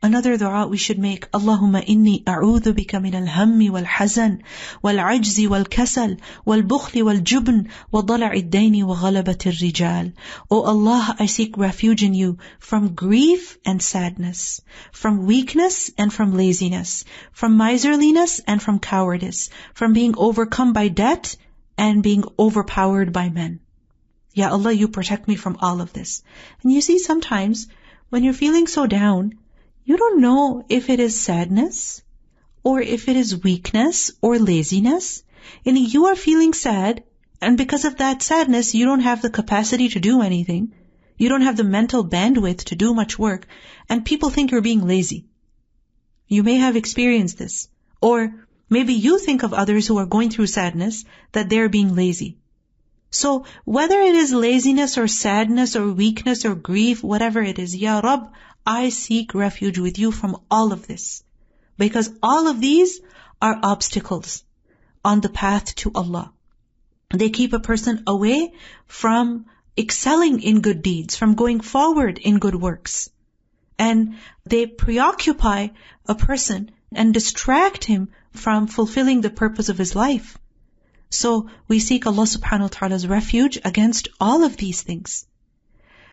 Another dua we should make, Allahumma inni Auzubika Minal Hammi wal-ajzi wal-kasal wal-bukhli wal-jubn wa dala'i ad-daini wa ghalabati ar-rijal. O Allah, I seek refuge in you from grief and sadness, from weakness and from laziness, from miserliness and from cowardice, from being overcome by debt and being overpowered by men. Ya Allah, you protect me from all of this. And you see, sometimes when you're feeling so down, you don't know if it is sadness or if it is weakness or laziness. And you are feeling sad, and because of that sadness, you don't have the capacity to do anything. You don't have the mental bandwidth to do much work, and people think you're being lazy. You may have experienced this. Or maybe you think of others who are going through sadness that they're being lazy. So whether it is laziness or sadness or weakness or grief, whatever it is, Ya Rabb, I seek refuge with you from all of this. Because all of these are obstacles on the path to Allah. They keep a person away from excelling in good deeds, from going forward in good works. And they preoccupy a person and distract him from fulfilling the purpose of his life. So we seek Allah subhanahu wa ta'ala's refuge against all of these things.